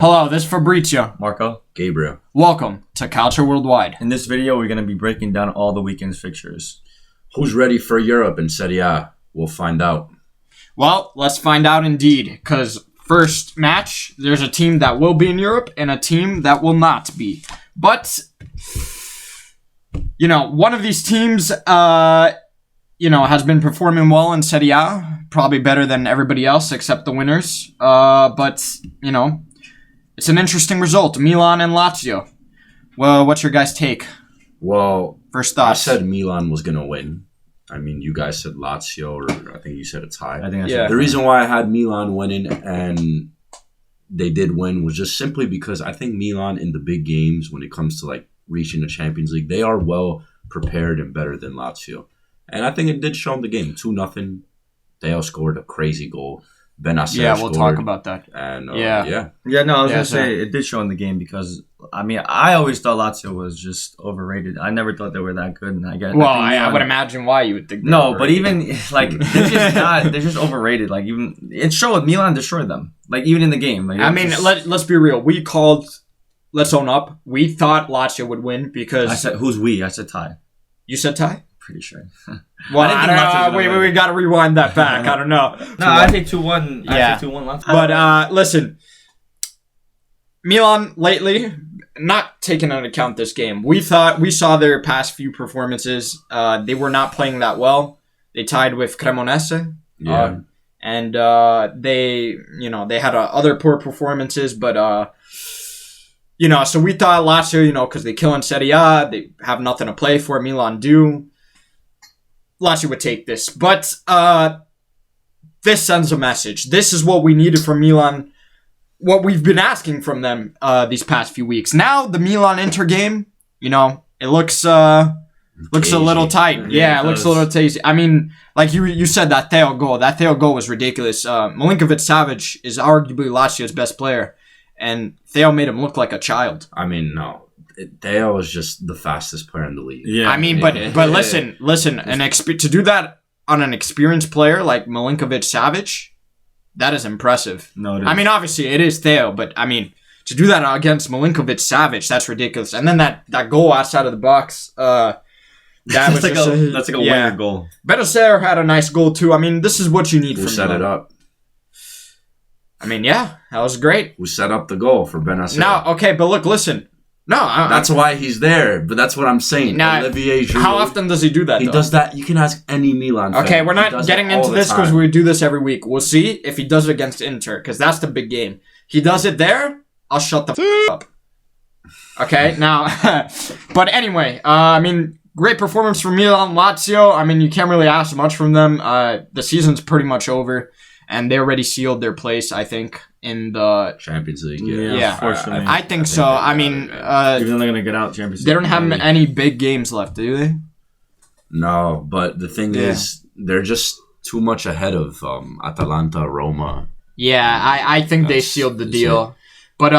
Hello, this is Fabrizio. Marco. Gabriel. Welcome to Calcio Worldwide. In this video, we're going to be breaking down all the weekend's fixtures. Who's ready for Europe in Serie A? We'll find out. Well, let's find out indeed, because first match, there's a team that will be in Europe and a team that will not be. But, one of these teams, has been performing well in Serie A, probably better than everybody else except the winners. It's an interesting result. Milan and Lazio. Well, what's your guys' take? Well, first thoughts. I said Milan was going to win. I mean, you guys said Lazio, or I think you said a tie. I think I said The reason why I had Milan winning and they did win was just simply because I think Milan in the big games, when it comes to reaching the Champions League, they are well prepared and better than Lazio. And I think it did show them the game. 2-0. Theo scored a crazy goal. Benacer we'll talk about that. And I was going to say it did show in the game because, I always thought Lazio was just overrated. I never thought they were that good. And I would imagine why you would think that. No, but even, they're just overrated. It showed Milan destroyed them. Even in the game. Let's be real. Let's own up. We thought Lazio would win because... I said, who's we? I said tie. You said tie? Pretty sure. Well, we got to rewind that back. I don't know. No, I think 2-1. Yeah. I think 2-1 Lazio. But listen, Milan lately, not taking into account this game, we saw their past few performances. They were not playing that well. They tied with Cremonese. Yeah. And they had other poor performances, but so we thought Lazio, because they kill in Serie A, they have nothing to play for. Milan do. Lazio would take this. But this sends a message. This is what we needed from Milan, what we've been asking from them these past few weeks. Now, the Milan-Inter game, it looks a little tight. Yeah, it looks a little tasty. You said, that Theo goal was ridiculous. Milinkovic-Savic is arguably Lazio's best player, and Theo made him look like a child. No. Theo is just the fastest player in the league. Yeah. But listen, to do that on an experienced player like Milinkovic-Savic, that is impressive. No, it is. Obviously it is Theo, but to do that against Milinkovic-Savic, that's ridiculous. And then that goal outside of the box, that's like a winner goal. Benacer had a nice goal too. This is what you need Who from set it up? That was great. Who set up the goal for Benacer? No, okay, but look, listen. No, that's why he's there. But that's what I'm saying. Now, Olivier Giroud, how often does he do that? He does that. You can ask any Milan fan. Okay, we're not getting into this because we do this every week. We'll see if he does it against Inter, because that's the big game. He does it there, I'll shut the up. Okay, now, but anyway, great performance from Milan. Lazio, you can't really ask much from them. The season's pretty much over, and they already sealed their place, I think, in the Champions League. Yeah. Unfortunately. I think so. Even though they're going to get out Champions League. They don't have any big games left, do they? No, but the thing is, they're just too much ahead of Atalanta, Roma. Yeah, I think they sealed the deal. But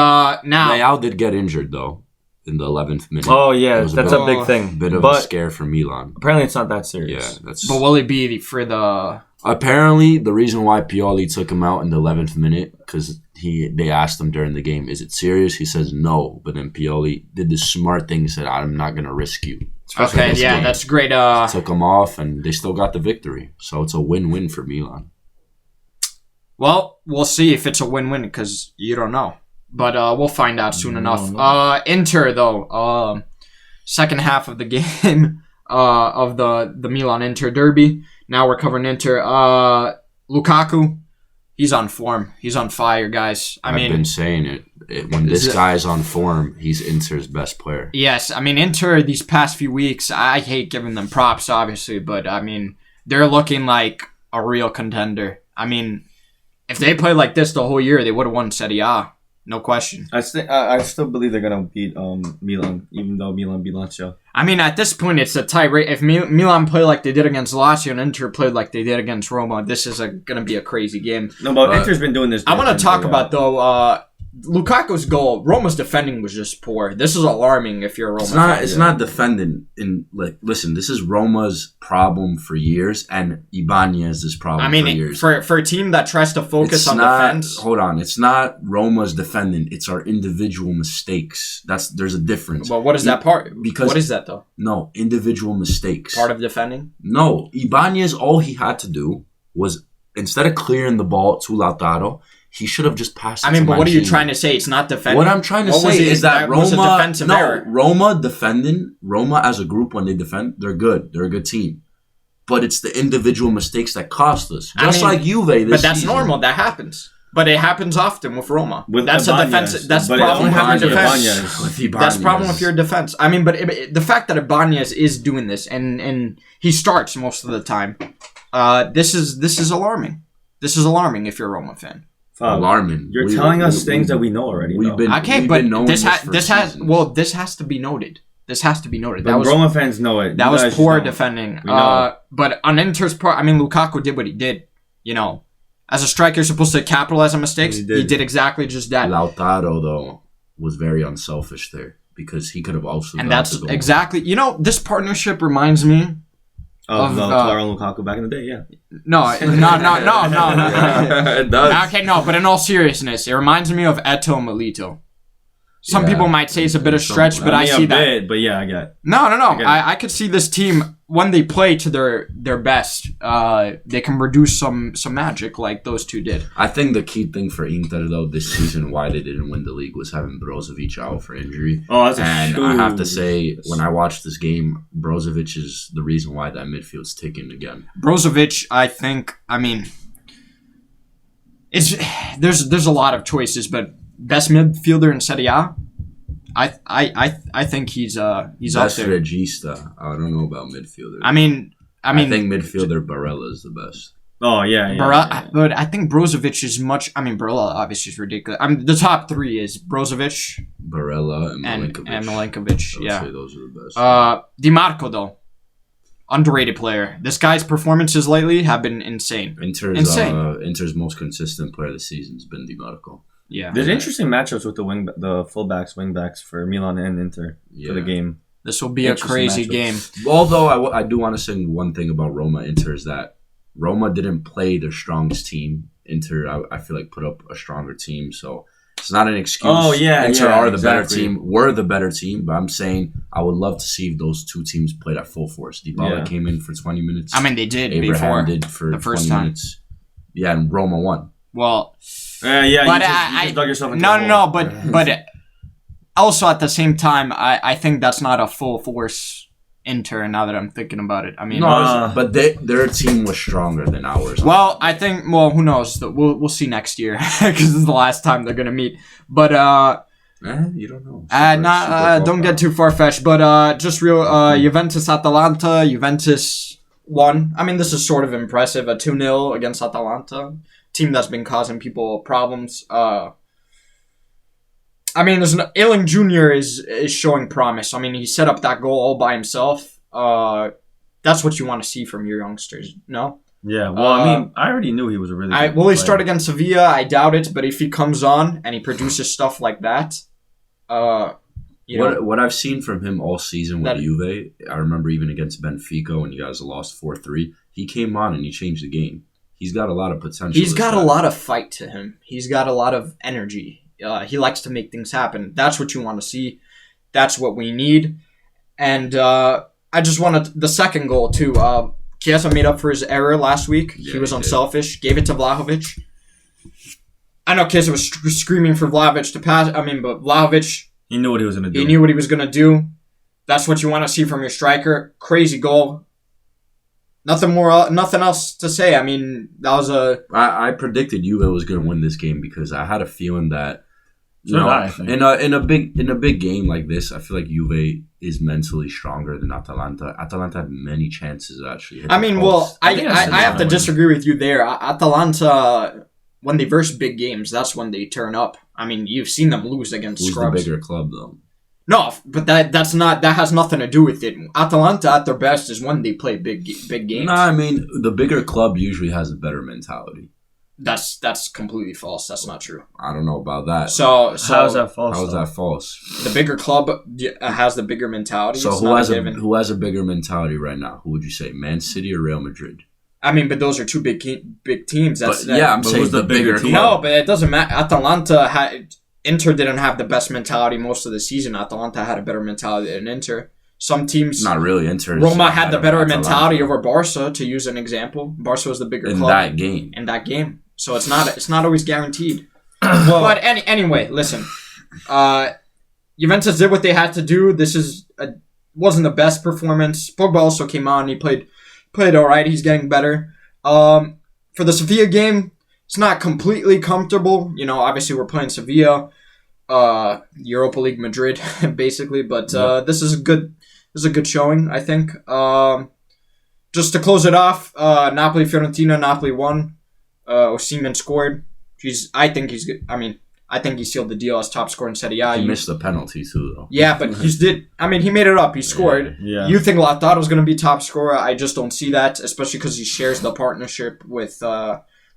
now... Leao did get injured, though, in the 11th minute. Oh, yeah, that's a big thing. Bit of a scare for Milan. Apparently, it's not that serious. Yeah, But will it be for the... Apparently, the reason why Pioli took him out in the 11th minute, because they asked him during the game, is it serious? He says no, but then Pioli did the smart thing, said, I'm not going to risk you. Okay, yeah, that's great. Took him off, and they still got the victory. So it's a win-win for Milan. Well, we'll see if it's a win-win, because you don't know. But we'll find out soon enough. Inter, though, second half of the game of the Milan-Inter derby. Now we're covering Inter. Lukaku, he's on form. He's on fire, guys. I've been saying it. When this guy's on form, he's Inter's best player. Yes, Inter these past few weeks, I hate giving them props, obviously, but, they're looking like a real contender. If they played like this the whole year, they would have won Serie A. No question. I still believe they're going to beat Milan, even though Milan beat Lazio. At this point, it's a tie rate. If Milan play like they did against Lazio and Inter played like they did against Roma, this is going to be a crazy game. No, but Inter's been doing this. I want to talk about, though, Lukaku's goal, Roma's defending was just poor. This is alarming if you're a Roma fan. It's not defending. Listen, this is Roma's problem for years, and Ibanez's problem for years. For a team that tries to focus on defense. Hold on, it's not Roma's defending. It's our individual mistakes. There's a difference. Well, what is that part? Because what is that though? No, individual mistakes. Part of defending? No, Ibanez. All he had to do was instead of clearing the ball to Lautaro, he should have just passed it to but what are you trying to say? It's not defending? What I'm trying to say is that Roma defending, Roma as a group, when they defend, they're good. They're a good team. But it's the individual mistakes that cost us. Just like Juve this But that's season. Normal. That happens. But it happens often with Roma. That's Ibanez, a defense. That's the problem with your defense. That's the problem with your defense. But the fact that Ibanez is doing this and he starts most of the time, this is alarming. This is alarming if you're a Roma fan. Alarming. You're telling us things that we know already. This has to be noted. This has to be noted. But Roma fans know it. That was poor defending. But on Inter's part, Lukaku did what he did. As a striker, you're supposed to capitalize on mistakes. He did exactly just that. Lautaro, though, was very unselfish there because he could have also. And that's exactly. This partnership reminds me of Lautaro and Lukaku back in the day. Yeah. No. It does. Okay, no, but in all seriousness, it reminds me of Eto'o and Milito. Some people might say it's a bit of stretch, but I see that. But yeah, I get it. No. I could see this team, when they play to their best, they can produce some magic like those two did. I think the key thing for Inter, though, this season, why they didn't win the league was having Brozovic out for injury. Oh, I have to say, when I watched this game, Brozovic is the reason why that midfield's ticking again. Brozovic, I think, there's a lot of choices, but best midfielder in Serie A, I think he's up there. Regista. I don't know about midfielder. I think midfielder Barella is the best. Oh yeah. But I think Brozovic is much. Barella obviously is ridiculous. The top three is Brozovic, Barella, and Milinkovic. I would say those are the best. Di Marco though, underrated player. This guy's performances lately have been insane. Inter's most consistent player this season has been Di Marco. Yeah, there's interesting matchups with the fullbacks, wingbacks for Milan and Inter for the game. This will be a crazy game. Although I do want to say one thing about Roma Inter is that Roma didn't play their strongest team. Inter, I feel like, put up a stronger team, so it's not an excuse. Oh yeah, Inter are the better team. We're the better team, but I'm saying I would love to see if those two teams played at full force. Dybala came in for 20 minutes. They did. Abraham did for the first 20 time. minutes. Yeah, and Roma won. Well, but you just dug yourself into the hole. but also at the same time, I think that's not a full force Inter. Now that I'm thinking about it, but their team was stronger than ours. Well, I think. Well, who knows? We'll see next year because this is the last time they're gonna meet. But you don't know. Don't get too far fetched. But just real Juventus Atalanta. Juventus won. This is sort of impressive. A 2-0 against Atalanta. Team that's been causing people problems. There's Ailing Jr. is showing promise. He set up that goal all by himself. That's what you want to see from your youngsters, no? Yeah, well, I already knew he was a really good Will he start against Sevilla? I doubt it, but if he comes on and he produces stuff like that, what I've seen from him all season with Juve, I remember even against Benfica when you guys lost 4-3, he came on and he changed the game. He's got a lot of potential. He's got a lot of fight to him. He's got a lot of energy. He likes to make things happen. That's what you want to see. That's what we need. And I just wanted the second goal, too. Chiesa made up for his error last week. He was unselfish. Gave it to Vlahovic. I know Chiesa was screaming for Vlahovic to pass. But Vlahovic... He knew what he was going to do. He knew what he was going to do. That's what you want to see from your striker. Crazy goal. Nothing else to say. That was I predicted Juve was going to win this game because I had a feeling that in a big game like this, I feel like Juve is mentally stronger than Atalanta. Atalanta had many chances actually. I have to disagree with you there. Atalanta, when they verse big games, that's when they turn up. You've seen them lose against scrubs. Who's the bigger club though? No, but that has nothing to do with it. Atalanta at their best is when they play big games. No, the bigger club usually has a better mentality. That's completely false. That's not true. I don't know about that. So how is that false? How is that false? The bigger club has the bigger mentality. So who has a bigger mentality right now? Who would you say, Man City or Real Madrid? I mean, but those are two big teams. I'm saying the bigger team. No, but it doesn't matter. Inter didn't have the best mentality most of the season. Atalanta had a better mentality than Inter. Some teams... Not really. Inter. Roma had the better mentality over Barca, to use an example. Barca was the bigger club. In that game. So it's not always guaranteed. But anyway, listen. Juventus did what they had to do. This wasn't the best performance. Pogba also came on. He played all right. He's getting better. For the Sevilla game, it's not completely comfortable. You know, obviously we're playing Sevilla, Europa League Madrid, basically. But this is a good showing, I think. Just to close it off, Napoli Fiorentina. Napoli won. Osimhen scored. I think he's good. I mean, I think he sealed the deal as top scorer in Serie A. He missed the penalty too, though. Yeah, but he made it up. He scored. Yeah. You think Lautaro's going to be top scorer? I just don't see that, especially because he shares the partnership with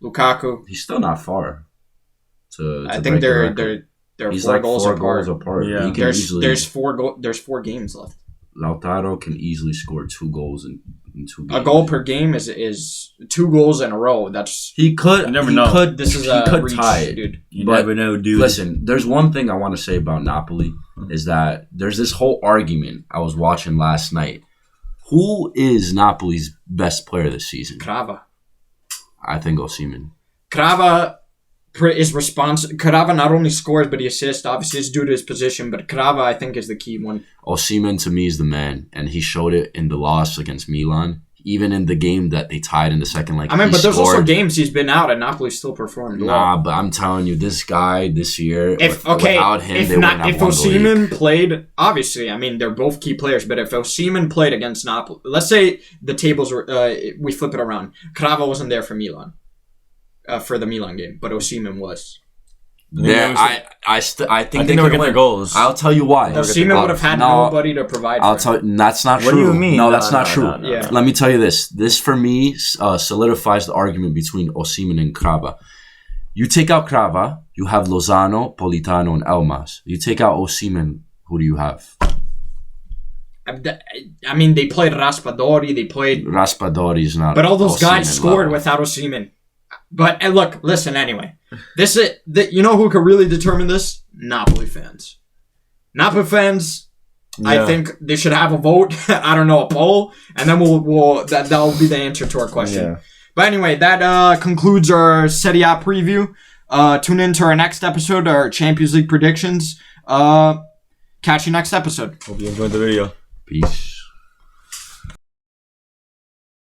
Lukaku. He's still not far. I think they're 4 goals apart. Yeah. There's 4 games left. Lautaro can easily score 2 goals in 2 games. A goal per game is 2 goals in a row. He could. You never know. This is a reach, tie it, dude. You never know, dude. Listen, there's one thing I want to say about Napoli is that there's this whole argument I was watching last night. Who is Napoli's best player this season? Crava. I think Osimhen. Crava is responsible. Crava not only scores, but he assists. Obviously, it's due to his position, but Crava, I think, is the key one. Osimhen, to me, is the man, and he showed it in the loss against Milan. Even in the game that they tied in the second leg. But there's also games he's been out, and Napoli still performed well. Nah, but I'm telling you, this guy this year, without him, if Osimhen played, obviously, I mean, they're both key players, but if Osimhen played against Napoli, let's say the tables were, we flip it around. Crava wasn't there for Milan. For the Milan game, but Osimhen was. I think they were getting their goals. I'll tell you why. Osimhen would have had nobody to provide for. I'll tell you, that's not true. What do you mean? No, that's not true. No. Yeah. Let me tell you this. This, for me, solidifies the argument between Osimhen and Crava. You take out Crava, you have Lozano, Politano, and Elmas. You take out Osimhen, who do you have? I mean, they played Raspadori. Raspadori's not. But all those guys Osimhen scored level. Without Osimhen. But listen. Anyway, you know who could really determine this? Napoli fans. Napoli fans. Yeah. I think they should have a vote. I don't know, a poll, and then that'll be the answer to our question. Yeah. But anyway, that concludes our Serie A preview. Tune in to our next episode, our Champions League predictions. Catch you next episode. Hope you enjoyed the video. Peace.